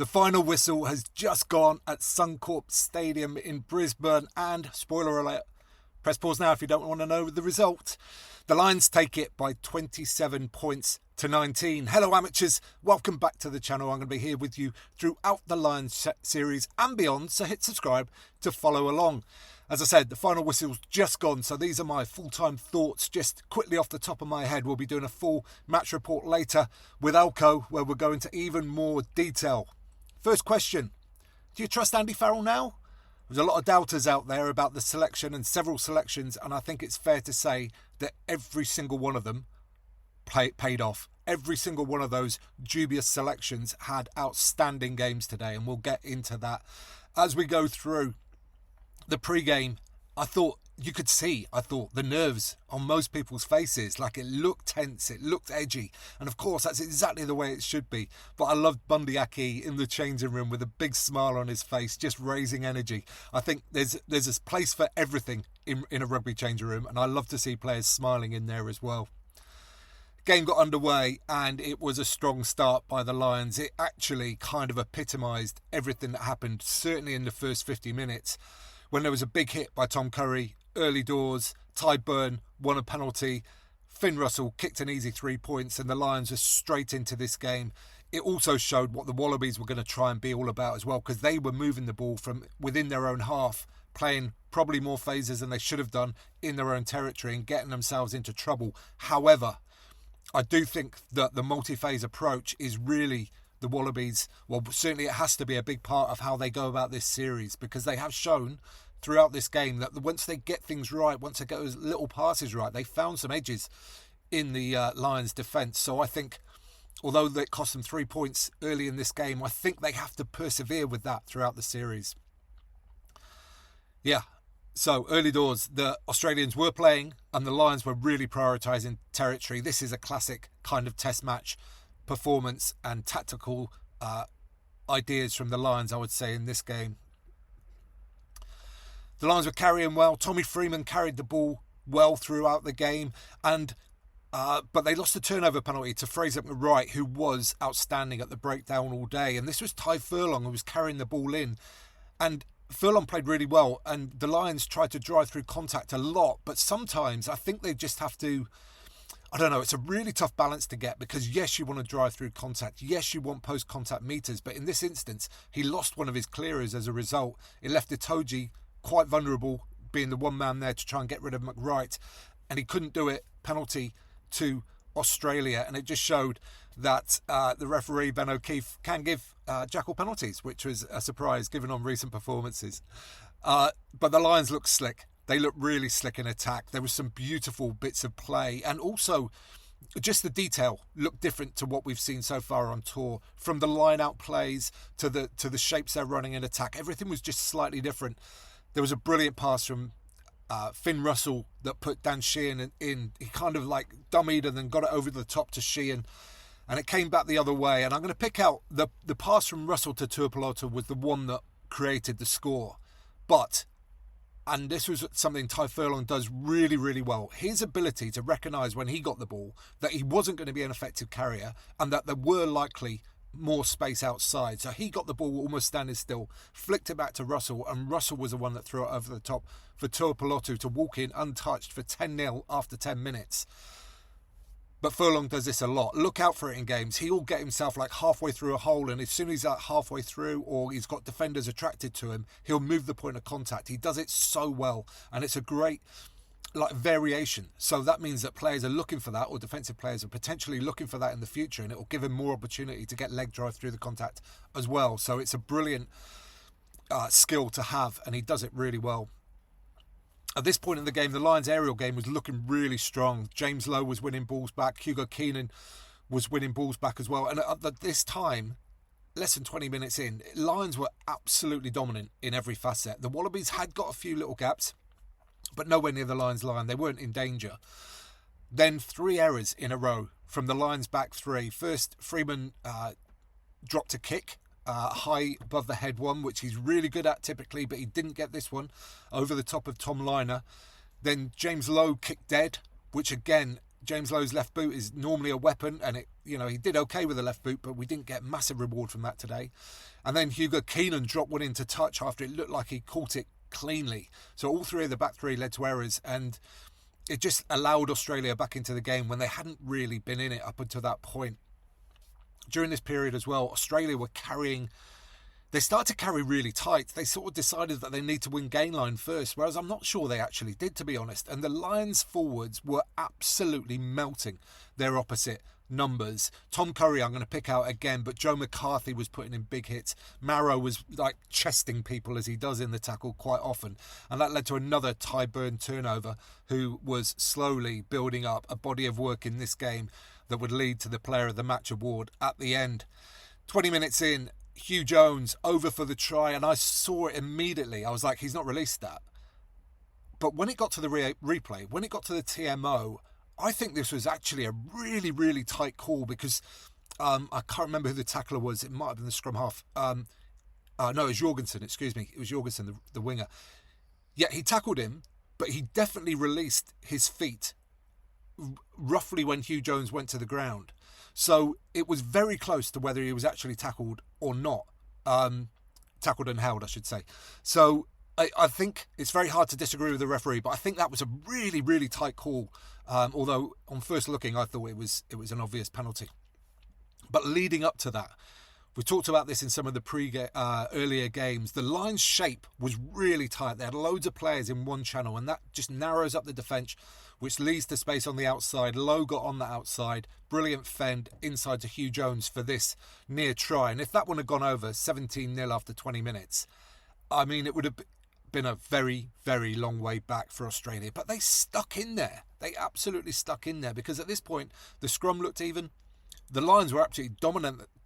The final whistle has just gone at Suncorp Stadium in Brisbane, and spoiler alert, press pause now if you don't want to know the result. The Lions take it by 27 points to 19. Hello amateurs, welcome back to the channel. I'm going to be here with you throughout the Lions series and beyond, so hit subscribe to follow along. As I said, the final whistle's just gone, so these are my full-time thoughts. Just quickly off the top of my head, we'll be doing a full match report later with Alco, where we're going to even more detail. First question, do you trust Andy Farrell now? There's a lot of doubters out there about the selection and several selections, and I think it's fair to say that every single one of them paid off. Every single one of those dubious selections had outstanding games today, and we'll get into that as we go through. The pre-game, I thought the nerves on most people's faces. Like, it looked tense, it looked edgy, and of course that's exactly the way it should be. But I loved Bundy Aki in the changing room with a big smile on his face, just raising energy. I think there's a place for everything in a rugby changing room, and I love to see players smiling in there as well. Game got underway and it was a strong start by the Lions. It actually kind of epitomised everything that happened, certainly in the first 50 minutes, when there was a big hit by Tom Curry early doors. Ty Burn won a penalty, Finn Russell kicked an easy 3 points, and the Lions were straight into this game. It also showed what the Wallabies were going to try and be all about as well, because they were moving the ball from within their own half, playing probably more phases than they should have done in their own territory and getting themselves into trouble. However, I do think that the multi-phase approach is really the Wallabies, well, certainly it has to be a big part of how they go about this series, because they have shown throughout this game that once they get things right, once they get those little passes right, they found some edges in the Lions' defence. So I think, although it cost them 3 points early in this game, I think they have to persevere with that throughout the series. Yeah. So, early doors, the Australians were playing and the Lions were really prioritising territory. This is a classic kind of test match performance and tactical ideas from the Lions, I would say, in this game. The Lions were carrying well. Tommy Freeman carried the ball well throughout the game, and but they lost a turnover penalty to Fraser McWright, who was outstanding at the breakdown all day. And this was Ty Furlong, who was carrying the ball in, and Furlong played really well, and the Lions tried to drive through contact a lot, but sometimes I think they just have to, I don't know, it's a really tough balance to get, because yes, you want to drive through contact, yes, you want post-contact meters, but in this instance, he lost one of his clearers as a result. It left Itoje quite vulnerable, being the one man there to try and get rid of McWright, and he couldn't do it. Penalty to Australia, and it just showed that the referee Ben O'Keefe can give jackal penalties, which was a surprise given on recent performances. But the Lions looked slick. They looked really slick in attack. There were some beautiful bits of play, and also just the detail looked different to what we've seen so far on tour. From the line-out plays to the shapes they're running in attack, everything was just slightly different. There was a brilliant pass from Finn Russell that put Dan Sheehan in. He kind of like dummied and then got it over the top to Sheehan, and it came back the other way. And I'm going to pick out the pass from Russell to Tuipulotu was the one that created the score. And this was something Ty Furlong does really, really well. His ability to recognise when he got the ball that he wasn't going to be an effective carrier and that there were likely more space outside. So he got the ball almost standing still, flicked it back to Russell, and Russell was the one that threw it over the top for Tuipulotu to walk in untouched for 10-0 after 10 minutes. But Furlong does this a lot. Look out for it in games. He'll get himself like halfway through a hole, and as soon as he's like halfway through or he's got defenders attracted to him, he'll move the point of contact. He does it so well, and it's a great variation. So that means that players are looking for that, or defensive players are potentially looking for that in the future, and it will give him more opportunity to get leg drive through the contact as well. So it's a brilliant skill to have, and he does it really well. At this point in the game, the Lions' aerial game was looking really strong. James Lowe was winning balls back. Hugo Keenan was winning balls back as well. And at this time, less than 20 minutes in, Lions were absolutely dominant in every facet. The Wallabies had got a few little gaps, but nowhere near the Lions' line. They weren't in danger. Then 3 errors in a row from the Lions' back 3. First, Freeman dropped a kick high above the head one, which he's really good at typically, but he didn't get this one over the top of Tom Liner. Then James Lowe kicked dead, which again, James Lowe's left boot is normally a weapon, and it he did okay with the left boot, but we didn't get massive reward from that today. And then Hugo Keenan dropped one into touch after it looked like he caught it cleanly. So all three of the back three led to errors, and it just allowed Australia back into the game when they hadn't really been in it up until that point. During this period as well, Australia were carrying. They started to carry really tight. They sort of decided that they need to win gain line first, whereas I'm not sure they actually did, to be honest. And the Lions forwards were absolutely melting their opposite numbers. Tom Curry I'm going to pick out again, but Joe McCarthy was putting in big hits. Marrow was like chesting people as he does in the tackle quite often. And that led to another Ty Burn turnover, who was slowly building up a body of work in this game that would lead to the Player of the Match award at the end. 20 minutes in, Hugh Jones over for the try, and I saw it immediately. I was like, he's not released that. But when it got to the replay, when it got to the TMO, I think this was actually a really, really tight call because I can't remember who the tackler was. It might have been the scrum half. No, it was Jorgensen, excuse me. It was Jorgensen, the winger. Yeah, he tackled him, but he definitely released his feet roughly when Hugh Jones went to the ground. So it was very close to whether he was actually tackled or not. Tackled and held, I should say. So I think it's very hard to disagree with the referee, but I think that was a really, really tight call. Although on first looking, I thought it was an obvious penalty. But leading up to that, we talked about this in some of the earlier games. The Lions' shape was really tight. They had loads of players in one channel, and that just narrows up the defence, which leads to space on the outside. Lowe got on the outside. Brilliant fend inside to Hugh Jones for this near try. And if that one had gone over 17-0 after 20 minutes, I mean, it would have been a very, very long way back for Australia. But they stuck in there. They absolutely stuck in there because at this point, the scrum looked even. The Lions were absolutely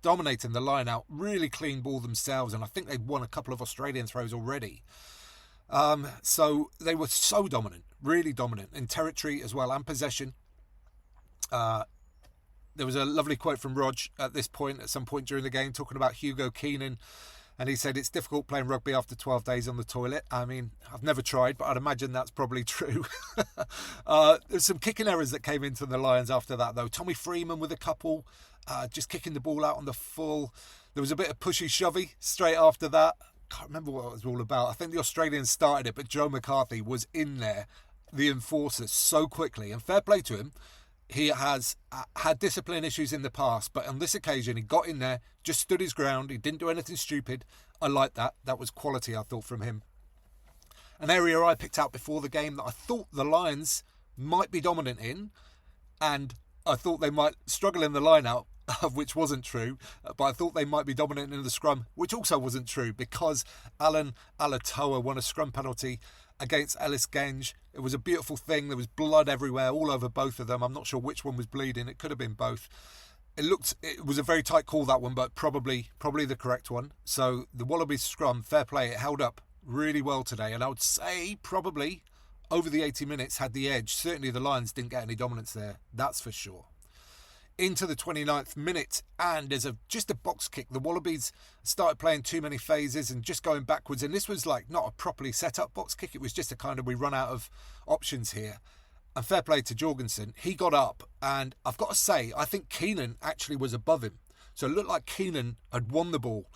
dominating the line out, really clean ball themselves, and I think they'd won a couple of Australian throws already. So they were so dominant, really dominant in territory as well and possession. There was a lovely quote from Rog at some point during the game talking about Hugo Keenan, and he said it's difficult playing rugby after 12 days on the toilet. I mean, I've never tried, but I'd imagine that's probably true. There's some kicking errors that came into the Lions after that, though. Tommy Freeman with a couple, just kicking the ball out on the full. There was a bit of pushy-shovey straight after that. Can't remember what it was all about. I think the Australians started it, but Joe McCarthy was in there, the enforcer, so quickly. And fair play to him. He has had discipline issues in the past, but on this occasion, he got in there, just stood his ground. He didn't do anything stupid. I like that. That was quality, I thought, from him. An area I picked out before the game that I thought the Lions might be dominant in, and I thought they might struggle in the line-out, which wasn't true, but I thought they might be dominant in the scrum, which also wasn't true, because Alan Alatoa won a scrum penalty against Ellis Genge. It was a beautiful thing. There was blood everywhere, all over both of them. I'm not sure which one was bleeding. It could have been both. It was a very tight call, that one, but probably the correct one. So the Wallabies scrum, fair play, it held up really well today, and I would say probably over the 80 minutes had the edge. Certainly the Lions didn't get any dominance there, that's for sure. Into the 29th minute, and there's just a box kick. The Wallabies started playing too many phases and just going backwards, and this was like not a properly set up box kick. It was just a kind of, we run out of options here. And fair play to Jorgensen, he got up, and I've got to say, I think Keenan actually was above him, so it looked like Keenan had won the ball.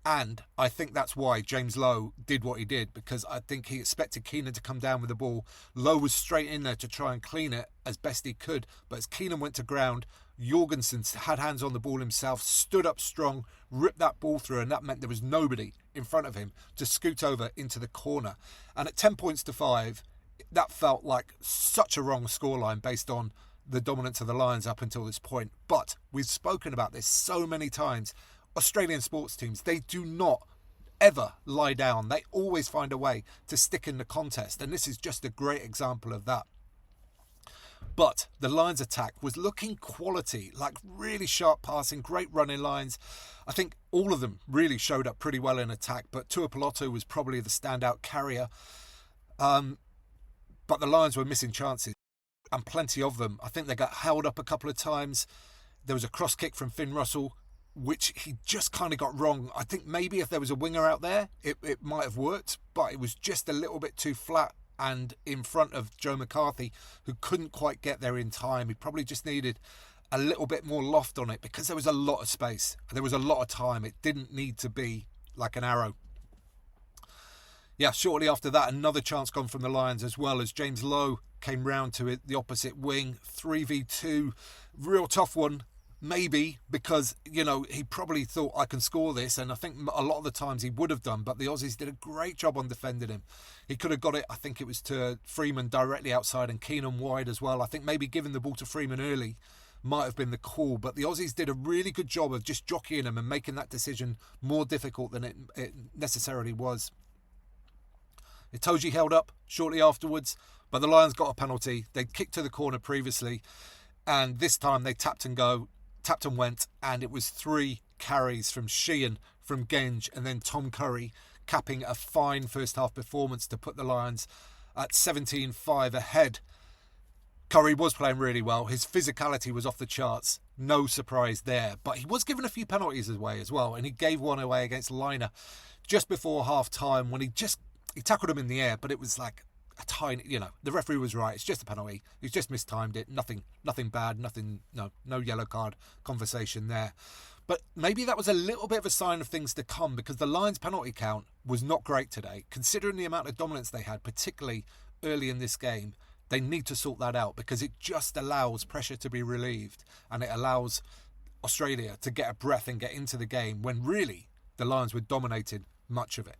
And I think that's why James Lowe did what he did, because I think he expected Keenan to come down with the ball. Lowe was straight in there to try and clean it as best he could. But as Keenan went to ground, Jorgensen had hands on the ball himself, stood up strong, ripped that ball through, and that meant there was nobody in front of him to scoot over into the corner. And at 10 points to 5, that felt like such a wrong scoreline based on the dominance of the Lions up until this point. But we've spoken about this so many times. Australian sports teams, they do not ever lie down. They always find a way to stick in the contest, and this is just a great example of that. But the Lions attack was looking quality, like really sharp passing, great running lines. I think all of them really showed up pretty well in attack, but Tuipulotu was probably the standout carrier. But the Lions were missing chances, and plenty of them. I think they got held up a couple of times. There was a cross kick from Finn Russell, which he just kind of got wrong. I think maybe if there was a winger out there, it might have worked, but it was just a little bit too flat and in front of Joe McCarthy, who couldn't quite get there in time. He probably just needed a little bit more loft on it because there was a lot of space. There was a lot of time. It didn't need to be like an arrow. Yeah, shortly after that, another chance gone from the Lions as well as James Lowe came round to it, the opposite wing. 3v2, real tough one, maybe, because, he probably thought I can score this, and I think a lot of the times he would have done, but the Aussies did a great job on defending him. He could have got it, I think it was to Freeman directly outside and Keenan wide as well. I think maybe giving the ball to Freeman early might have been the call, but the Aussies did a really good job of just jockeying him and making that decision more difficult than it necessarily was. Itoje held up shortly afterwards, but the Lions got a penalty. They'd kicked to the corner previously, and this time they tapped and went, and it was 3 carries from Sheehan, from Genge, and then Tom Curry, capping a fine first half performance to put the Lions at 17-5 ahead. Curry was playing really well. His physicality was off the charts. No surprise there. But he was given a few penalties away as well, and he gave one away against Liner just before half-time when he tackled him in the air, but it was like a tiny, the referee was right. It's just a penalty. He's just mistimed it. Nothing bad. No yellow card conversation there. But maybe that was a little bit of a sign of things to come, because the Lions' penalty count was not great today. Considering the amount of dominance they had, particularly early in this game, they need to sort that out, because it just allows pressure to be relieved, and it allows Australia to get a breath and get into the game when really the Lions were dominating much of it.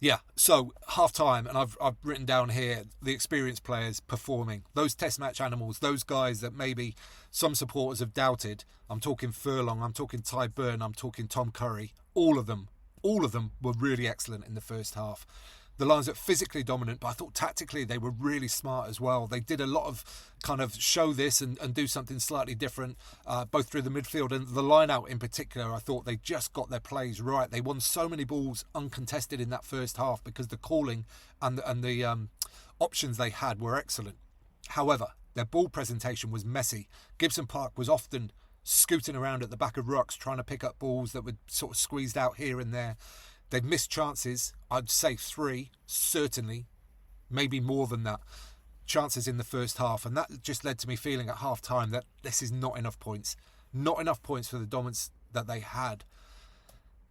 Yeah, so half-time, and I've written down here the experienced players performing. Those test match animals, those guys that maybe some supporters have doubted. I'm talking Furlong, I'm talking Ty Burn, I'm talking Tom Curry. All of them were really excellent in the first half. The Lions are physically dominant, but I thought tactically they were really smart as well. They did a lot of kind of show this and do something slightly different, both through the midfield and the line-out in particular. I thought they just got their plays right. They won so many balls uncontested in that first half because the calling and the options they had were excellent. However, their ball presentation was messy. Gibson Park was often scooting around at the back of rucks trying to pick up balls that were sort of squeezed out here and there. They'd missed chances, I'd say 3, certainly, maybe more than that, chances in the first half. And that just led to me feeling at half-time that this is not enough points. Not enough points for the dominance that they had.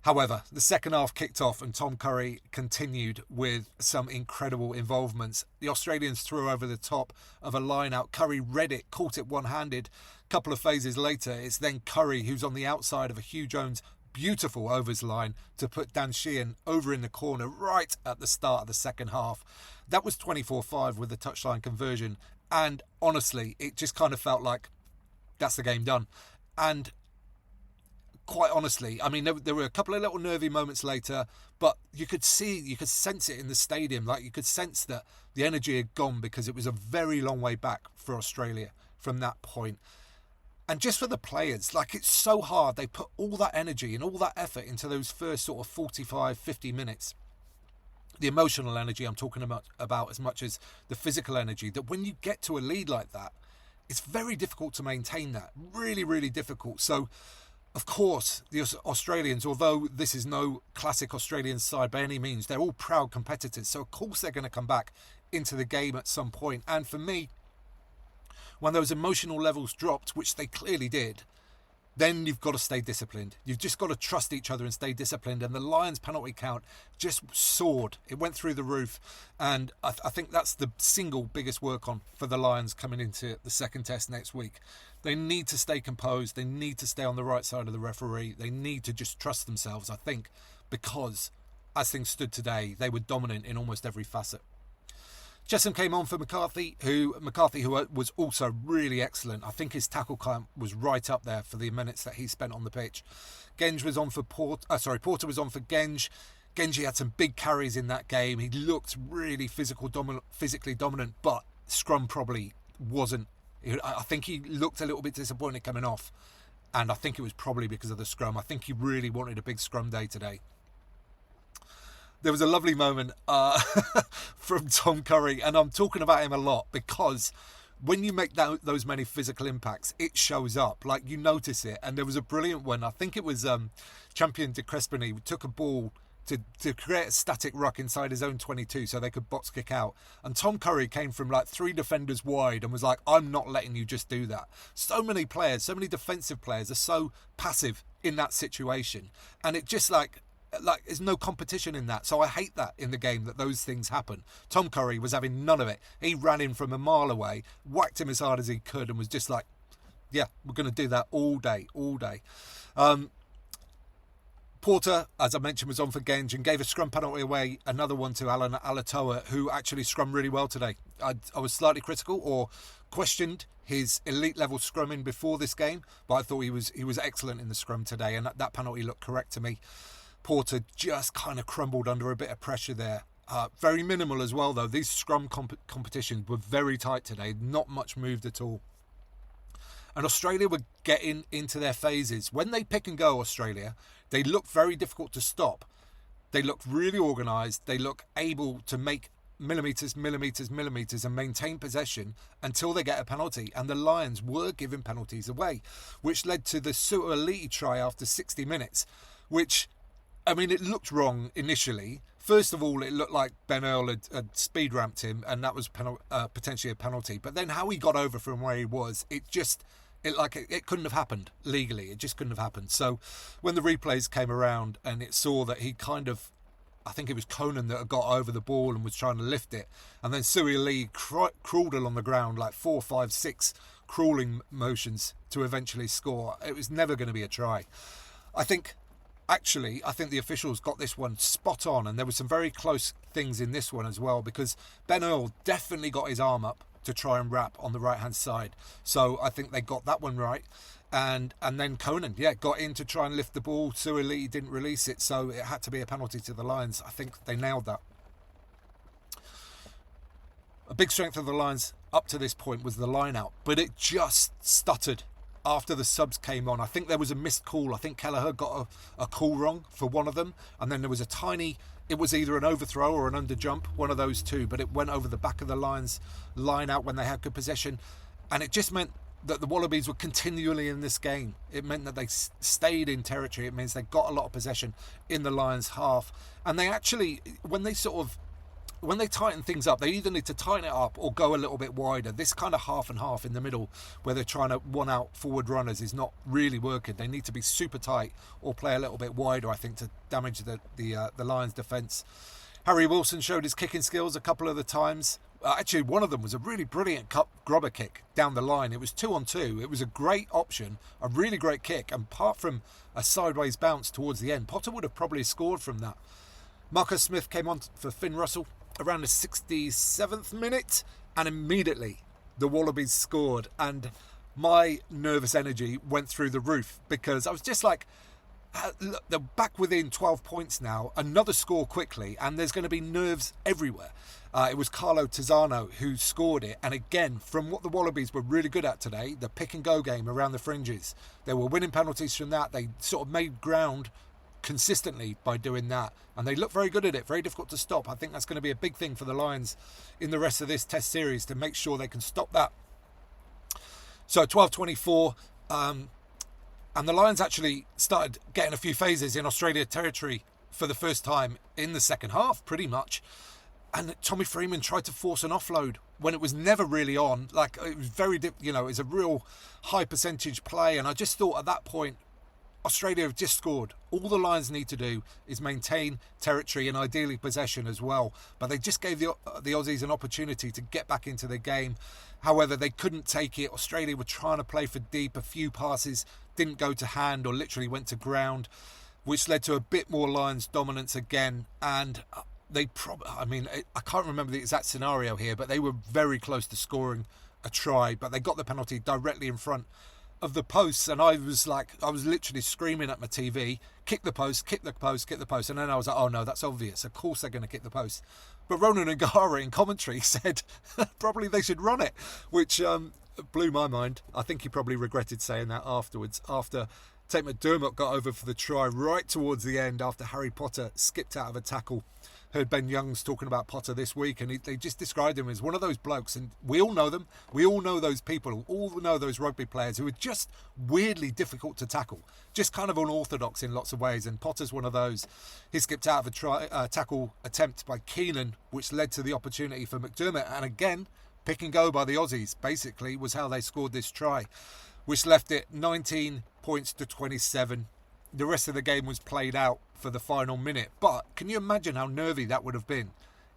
However, the second half kicked off and Tom Curry continued with some incredible involvements. The Australians threw over the top of a line-out. Curry read it, caught it one-handed. A couple of phases later, it's then Curry who's on the outside of a Hugh Jones beautiful overs line to put Dan Sheehan over in the corner right at the start of the second half. That was 24-5 with the touchline conversion, and honestly it just kind of felt like that's the game done. And quite honestly, I mean, there were a couple of little nervy moments later, but you could sense it in the stadium. Like, you could sense that the energy had gone because it was a very long way back for Australia from that point. And just for the players, like, it's so hard. They put all that energy and all that effort into those first sort of 45, 50 minutes. The emotional energy I'm talking about as much as the physical energy, that when you get to a lead like that, it's very difficult to maintain that. Really, really difficult. So, of course, the Australians, although this is no classic Australian side by any means, they're all proud competitors. So, of course, they're going to come back into the game at some point. And for me, when those emotional levels dropped, which they clearly did, then you've got to stay disciplined. You've just got to trust each other and stay disciplined. And the Lions' penalty count just soared. It went through the roof. And I think that's the single biggest work on for the Lions coming into the second test next week. They need to stay composed. They need to stay on the right side of the referee. They need to just trust themselves, I think, because as things stood today, they were dominant in almost every facet. Chesham came on for McCarthy, who was also really excellent. I think his tackle count was right up there for the minutes that he spent on the pitch. Porter was on for Genge. Genge had some big carries in that game. He looked really physically dominant, but scrum probably wasn't. I think he looked a little bit disappointed coming off, and I think it was probably because of the scrum. I think he really wanted a big scrum day today. There was a lovely moment from Tom Curry, and I'm talking about him a lot because when you make those many physical impacts, it shows up. Like, you notice it. And there was a brilliant one. I think it was Champion de Crespigny took a ball to create a static ruck inside his own 22 so they could box kick out. And Tom Curry came from like 3 defenders wide and was like, I'm not letting you just do that. So many players, so many defensive players are so passive in that situation. And it just like there's no competition in that. So I hate that in the game, that those things happen. Tom Curry was having none of it. He ran in from a mile away, whacked him as hard as he could, and was just like, yeah, we're going to do that all day. Porter, as I mentioned, was on for Genge and gave a scrum penalty away, another one to Alan Alatoa, who actually scrummed really well today. I was slightly critical or questioned his elite level scrumming before this game, but I thought he was excellent in the scrum today, and that penalty looked correct to me. Porter just kind of crumbled under a bit of pressure there. Very minimal as well, though. These scrum competitions were very tight today. Not much moved at all. And Australia were getting into their phases. When they pick and go, Australia, they look very difficult to stop. They look really organised. They look able to make millimetres and maintain possession until they get a penalty. And the Lions were giving penalties away, which led to the Suaalii try after 60 minutes, which, I mean, it looked wrong initially. First of all, it looked like Ben Earl had speed ramped him, and that was potentially a penalty. But then how he got over from where he was, it couldn't have happened legally. It just couldn't have happened. So when the replays came around and it saw that he kind of, I think it was Conan that had got over the ball and was trying to lift it, and then Suaalii crawled along the ground like 4, 5, 6 crawling motions to eventually score. It was never going to be a try. I think the officials got this one spot on, and there were some very close things in this one as well, because Ben Earl definitely got his arm up to try and wrap on the right-hand side. So I think they got that one right. And then Conan, got in to try and lift the ball. Suaalii didn't release it, so it had to be a penalty to the Lions. I think they nailed that. A big strength of the Lions up to this point was the line-out, but it just stuttered after the subs came on. I think there was a missed call. I think Kelleher got a call wrong for one of them, and then there was it was either an overthrow or an underjump, one of those two, but it went over the back of the Lions line out when they had good possession, and it just meant that the Wallabies were continually in this game. It meant that they stayed in territory. It means they got a lot of possession in the Lions half, and they actually, when they tighten things up, they either need to tighten it up or go a little bit wider. This kind of half and half in the middle, where they're trying to one out forward runners, is not really working. They need to be super tight or play a little bit wider, I think, to damage the Lions' defence. Harry Wilson showed his kicking skills a couple of the times. Actually, one of them was a really brilliant grubber kick down the line. It was 2-on-2. It was a great option, a really great kick. And apart from a sideways bounce towards the end, Potter would have probably scored from that. Marcus Smith came on for Finn Russell around the 67th minute, and immediately the Wallabies scored, and my nervous energy went through the roof, because I was just like, look, they're back within 12 points now, another score quickly, and there's going to be nerves everywhere. It was Carlo Tizzano who scored it, and again, from what the Wallabies were really good at today, the pick and go game around the fringes, they were winning penalties from that. They sort of made ground consistently by doing that, and they look very good at it, very difficult to stop. I think that's going to be a big thing for the Lions in the rest of this test series, to make sure they can stop that. So 12-24, and the Lions actually started getting a few phases in Australia territory for the first time in the second half, pretty much, and Tommy Freeman tried to force an offload when it was never really on. Like, it was it was a real high percentage play, and I just thought at that point, Australia have just scored. All the Lions need to do is maintain territory and ideally possession as well. But they just gave the Aussies an opportunity to get back into the game. However, they couldn't take it. Australia were trying to play for deep. A few passes didn't go to hand or literally went to ground, which led to a bit more Lions dominance again. And I can't remember the exact scenario here, but they were very close to scoring a try. But they got the penalty directly in front of the posts, and I was literally screaming at my TV, kick the post, and then I was like, oh no, that's obvious, of course they're going to kick the post. But Ronan O'Gara in commentary said probably they should run it, which blew my mind. I think he probably regretted saying that afterwards, after Tate McDermott got over for the try right towards the end after Harry Potter skipped out of a tackle heard Ben Youngs talking about Potter this week, and they just described him as one of those blokes, and we all know them. We all know those people, all know those rugby players who are just weirdly difficult to tackle, just kind of unorthodox in lots of ways, and Potter's one of those. He skipped out of a tackle attempt by Keenan, which led to the opportunity for McDermott, and again, pick and go by the Aussies, basically, was how they scored this try, which left it 19 points to 27. The rest of the game was played out for the final minute. But can you imagine how nervy that would have been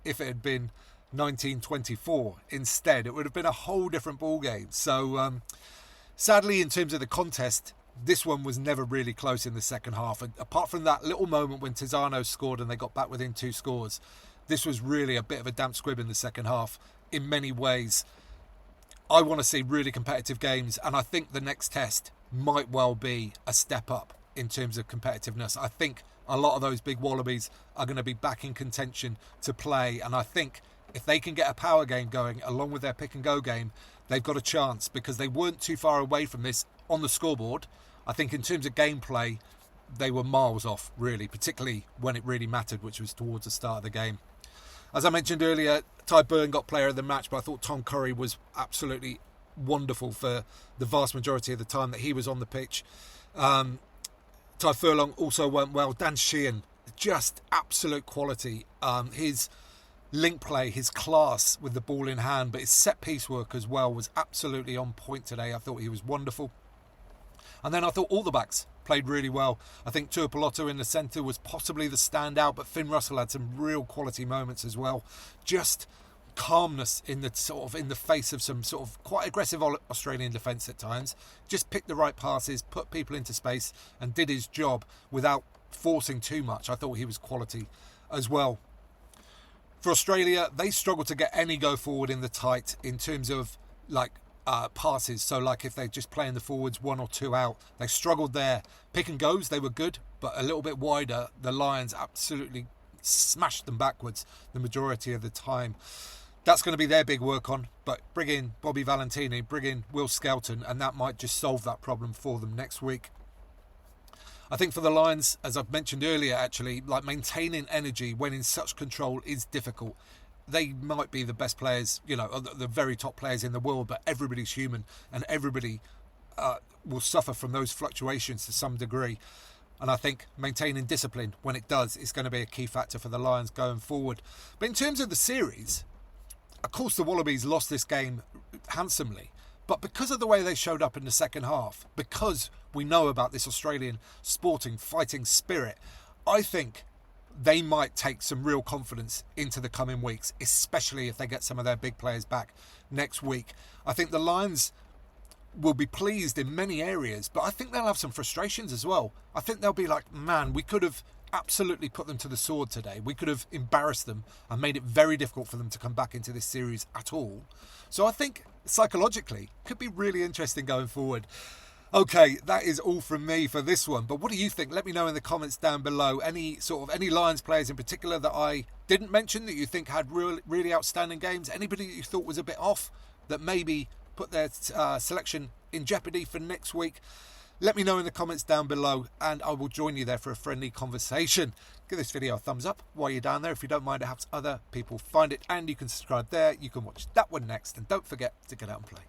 if it had been 1924 instead? It would have been a whole different ball game. So sadly, in terms of the contest, this one was never really close in the second half. And apart from that little moment when Tizzano scored and they got back within 2 scores, this was really a bit of a damp squib in the second half in many ways. I want to see really competitive games, and I think the next test might well be a step up in terms of competitiveness. I think a lot of those big wallabies are going to be back in contention to play, and I think if they can get a power game going along with their pick and go game, they've got a chance, because they weren't too far away from this on the scoreboard. I think in terms of gameplay, they were miles off, really, particularly when it really mattered, which was towards the start of the game. As I mentioned earlier, Ty Byrne got player of the match, but I thought Tom Curry was absolutely wonderful for the vast majority of the time that he was on the pitch. Ty Furlong also went well. Dan Sheehan, just absolute quality. His link play, his class with the ball in hand, but his set piece work as well was absolutely on point today. I thought he was wonderful. And then I thought all the backs played really well. I think Tuapoloto in the centre was possibly the standout, but Finn Russell had some real quality moments as well. Just calmness in the face of some sort of quite aggressive Australian defence at times. Just picked the right passes, put people into space, and did his job without forcing too much. I thought he was quality as well. For Australia, they struggled to get any go forward in the tight in terms of passes. So like if they're just playing the forwards 1 or 2 out, they struggled there. Pick and goes, they were good, but a little bit wider. The Lions absolutely smashed them backwards the majority of the time. That's going to be their big work on, but bring in Bobby Valentini, bring in Will Skelton, and that might just solve that problem for them next week. I think for the Lions, as I've mentioned earlier, actually, like maintaining energy when in such control is difficult. They might be the best players, the very top players in the world, but everybody's human, and everybody will suffer from those fluctuations to some degree. And I think maintaining discipline when it does is going to be a key factor for the Lions going forward. But in terms of the series, of course the Wallabies lost this game handsomely, but because of the way they showed up in the second half, because we know about this Australian sporting fighting spirit, I think they might take some real confidence into the coming weeks, especially if they get some of their big players back next week. I think the Lions will be pleased in many areas, but I think they'll have some frustrations as well. I think they'll be like, man, we could have absolutely put them to the sword today. We could have embarrassed them and made it very difficult for them to come back into this series at all. So I think psychologically could be really interesting going forward. Okay, that is all from me for this one. But what do you think? Let me know in the comments down below. Any Lions players in particular that I didn't mention that you think had really outstanding games? Anybody that you thought was a bit off that maybe put their selection in jeopardy for next week? Let me know in the comments down below, and I will join you there for a friendly conversation. Give this video a thumbs up while you're down there if you don't mind. It helps other people find it, and you can subscribe there. You can watch that one next, and don't forget to get out and play.